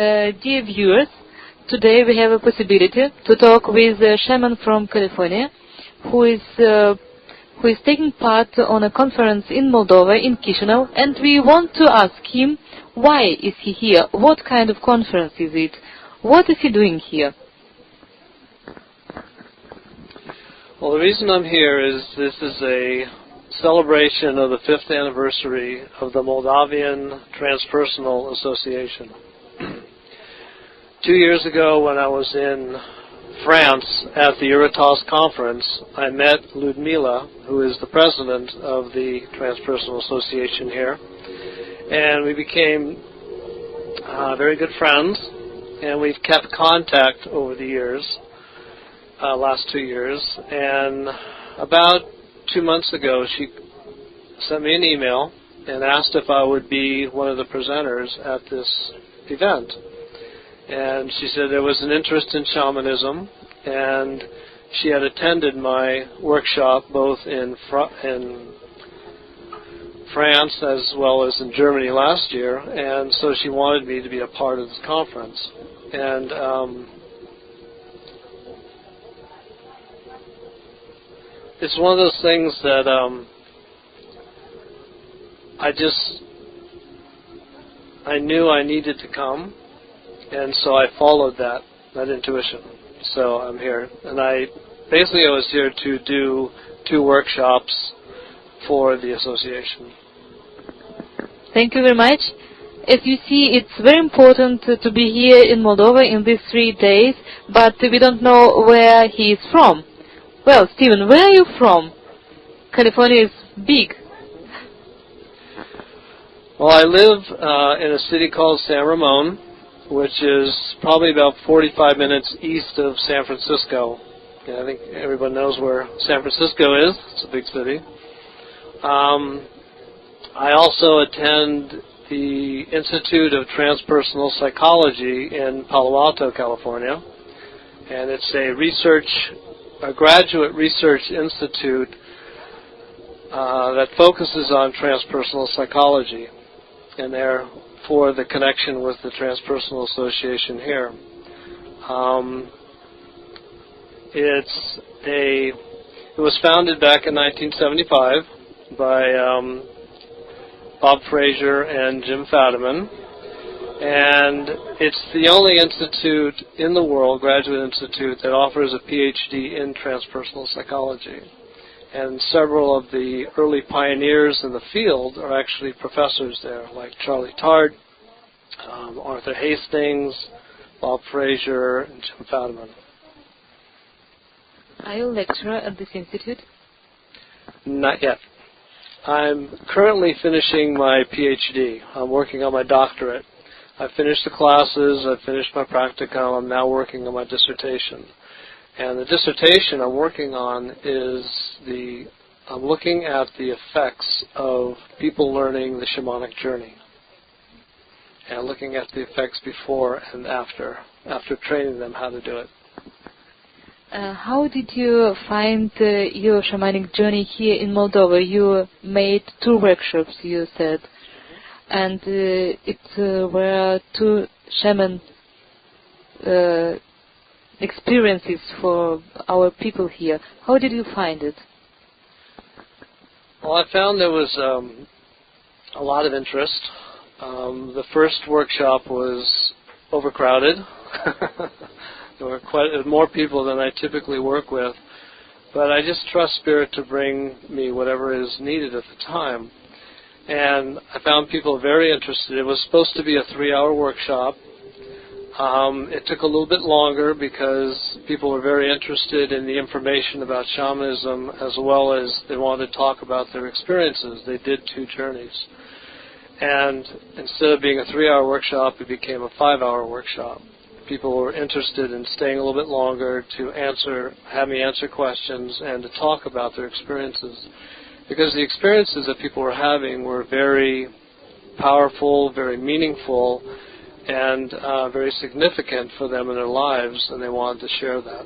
Dear viewers, today we have a possibility to talk with a shaman from California who is taking part on a conference in Moldova, in Chisinau, and we want to ask him why is he here, what kind of conference is it, what is he doing here? Well, the reason I'm here is this is a celebration of the 5th anniversary of the Moldavian Transpersonal Association. 2 years ago, when I was in France at the Eurotas conference, I met Ludmila, who is the president of the Transpersonal Association here, and we became very good friends, and we've kept contact over the years, last 2 years, and about 2 months ago she sent me an email and asked if I would be one of the presenters at this event. And she said there was an interest in shamanism, and she had attended my workshop both in France as well as in Germany last year, and so she wanted me to be a part of this conference. And it's one of those things that I knew I needed to come, and so I followed that intuition. So I'm here, and I was here to do 2 workshops for the association. Thank you very much. As you see, it's very important to be here in Moldova in these 3 days, but we don't know where he is from. Well, Stephen, where are you from? California is big. Well, I live in a city called San Ramon, which is probably about 45 minutes east of San Francisco. And I think everyone knows where San Francisco is. It's a big city. I also attend the Institute of Transpersonal Psychology in Palo Alto, California. And it's a graduate research institute that focuses on transpersonal psychology, and therefore the connection with the Transpersonal Association here. It was founded back in 1975 by Bob Frazier and Jim Fadiman, and it's the only institute in the world, graduate institute, that offers a PhD in transpersonal psychology. And several of the early pioneers in the field are actually professors there, like Charlie Tart, Arthur Hastings, Bob Frazier, and Jim Fadiman. Are you a lecturer at this institute? Not yet. I'm currently finishing my PhD. I'm working on my doctorate. I've finished the classes, I've finished my practicum, I'm now working on my dissertation. And the dissertation I'm working on is I'm looking at the effects of people learning the shamanic journey, and looking at the effects before and after training them how to do it. How did you find your shamanic journey here in Moldova? You made 2 workshops, you said, and it were 2 shaman experiences for our people here. How did you find it? Well, I found there was a lot of interest. The first workshop was overcrowded. There were quite more people than I typically work with, but I just trust Spirit to bring me whatever is needed at the time. And I found people very interested. It was supposed to be a 3-hour workshop. It took a little bit longer because people were very interested in the information about shamanism, as well as they wanted to talk about their experiences. They did 2 journeys. And instead of being a 3-hour workshop, it became a 5-hour workshop. People were interested in staying a little bit longer to have me answer questions and to talk about their experiences. Because the experiences that people were having were very powerful, very meaningful, and very significant for them in their lives, and they wanted to share that.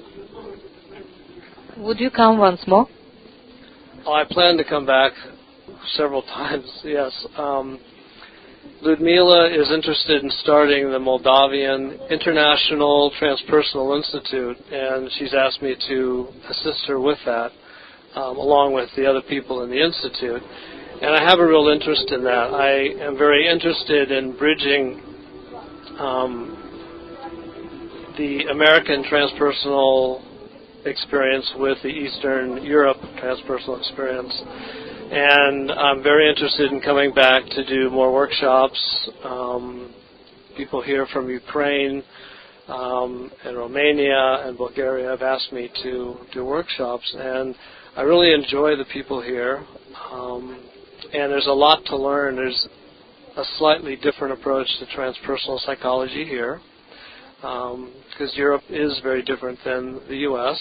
Would you come once more? Oh, I plan to come back several times, yes. Ludmila is interested in starting the Moldavian International Transpersonal Institute, and she's asked me to assist her with that, along with the other people in the Institute. And I have a real interest in that. I am very interested in bridging the American transpersonal experience with the Eastern Europe transpersonal experience. And I'm very interested in coming back to do more workshops. People here from Ukraine and Romania and Bulgaria have asked me to do workshops, and I really enjoy the people here. And there's a lot to learn. There's a slightly different approach to transpersonal psychology here, because Europe is very different than the U.S.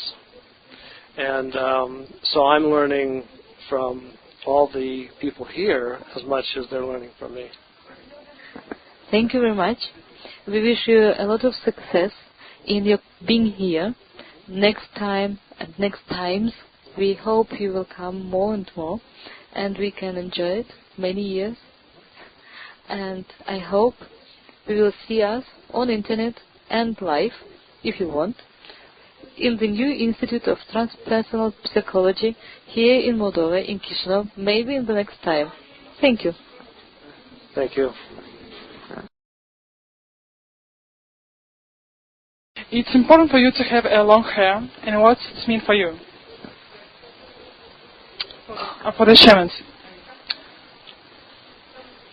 And so I'm learning from all the people here as much as they're learning from me. Thank you very much. We wish you a lot of success in your being here. Next time and next times, we hope you will come more and more, and we can enjoy it many years. And I hope we will see us on internet and live, if you want, in the new Institute of Transpersonal Psychology here in Moldova, in Chisinau, maybe in the next time. Thank you. Thank you. It's important for you to have a long hair, and what does it mean for you? For the shamans?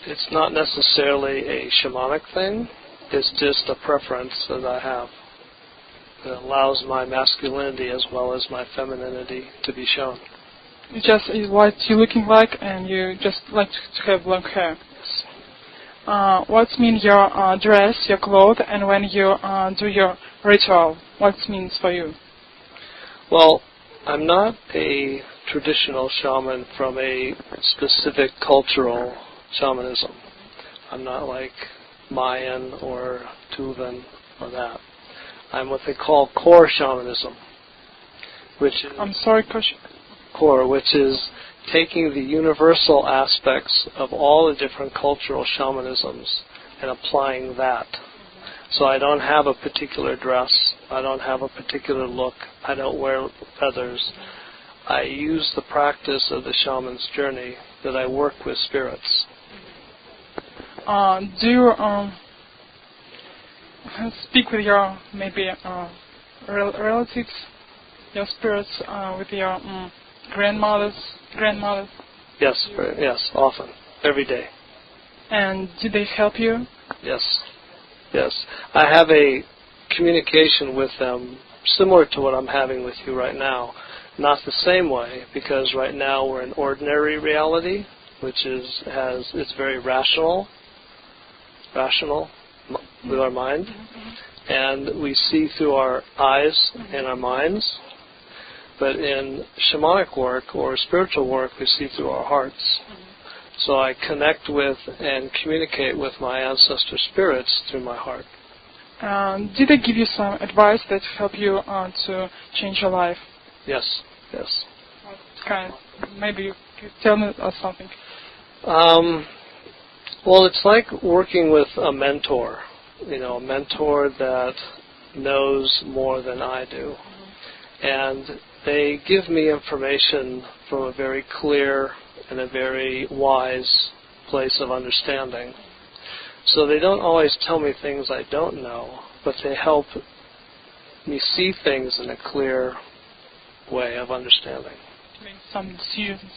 It's not necessarily a shamanic thing. It's just a preference that I have. It allows my masculinity as well as my femininity to be shown. You just what you're looking like, and you just like to have long hair. Yes. What means your dress, your clothes, and when you do your ritual? What it means for you? Well, I'm not a traditional shaman from a specific cultural shamanism. I'm not like Mayan or Tuvan or that. I'm what they call core shamanism, which is core, which is taking the universal aspects of all the different cultural shamanisms and applying that. So I don't have a particular dress. I don't have a particular look. I don't wear feathers. I use the practice of the shaman's journey that I work with spirits. Do you speak with your maybe relatives, your spirits, with your grandmothers? Yes, yes, often, every day. And do they help you? Yes, yes. I have a communication with them similar to what I'm having with you right now. Not the same way, because right now we're in ordinary reality, which it's very rational with our mind, and we see through our eyes and our minds. But in shamanic work or spiritual work, we see through our hearts. So I connect with and communicate with my ancestor spirits through my heart. Did they give you some advice that help you to change your life? Yes, yes. What kind? Maybe you could tell me something. Well, it's like working with a mentor. A mentor that knows more than I do. And they give me information from a very clear and a very wise place of understanding. So they don't always tell me things I don't know, but they help me see things in a clear way of understanding. Make some decisions.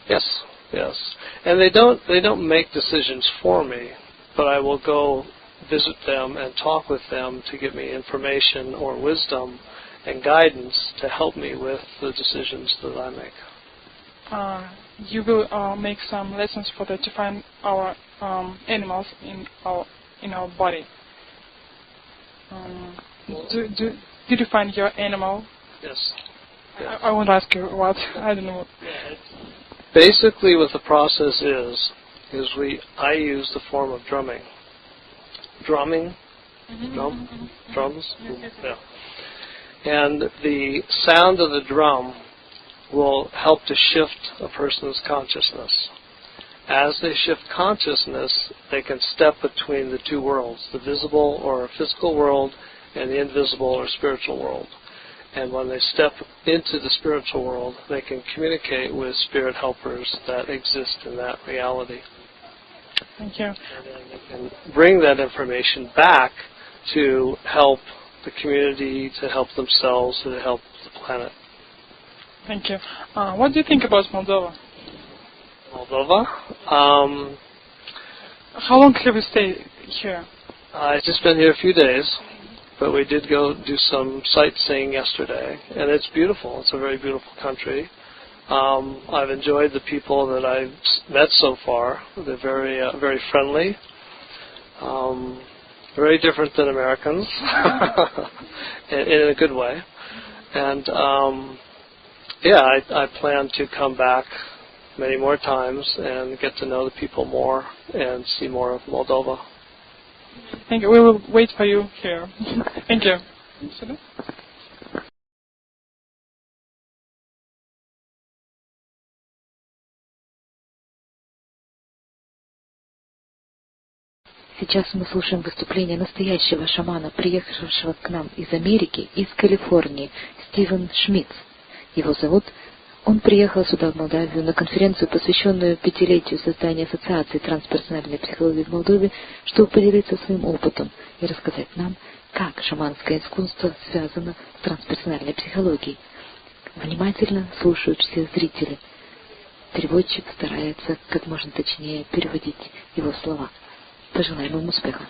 Yes, yes. And they don't make decisions for me, but I will go visit them and talk with them to give me information or wisdom and guidance to help me with the decisions that I make. You will make some lessons for to find our animals in our body. Did you find your animal? Yes. I won't ask you what. I don't know. Basically, what the process is I use the form of drumming. Drumming, drums. Yeah. And the sound of the drum will help to shift a person's consciousness. as they shift consciousness, they can step between the two worlds, the visible or physical world and the invisible or spiritual world. And when they step into the spiritual world, they can communicate with spirit helpers that exist in that reality. Thank you. And then they can bring that information back to help the community, to help themselves, to help the planet. Thank you. What do you think about Moldova? Moldova? How long have you stayed here? I've just been here a few days, but we did go do some sightseeing yesterday, and it's beautiful. It's a very beautiful country. I've enjoyed the people that I've met so far. They're very friendly, very different than Americans, in a good way. And I plan to come back many more times and get to know the people more and see more of Moldova. Thank you. We will wait for you here. Thank you. Сейчас мы слушаем выступление настоящего шамана, приехавшего к нам из Америки, из Калифорнии, Стивен Шмиц. Его зовут. Он приехал сюда, в Молдавию, на конференцию, посвященную 5-летию создания Ассоциации трансперсональной психологии в Молдове, чтобы поделиться своим опытом и рассказать нам, как шаманское искусство связано с трансперсональной психологией. Внимательно слушают все зрители. Переводчик старается как можно точнее переводить его слова. Пожелаем им успеха.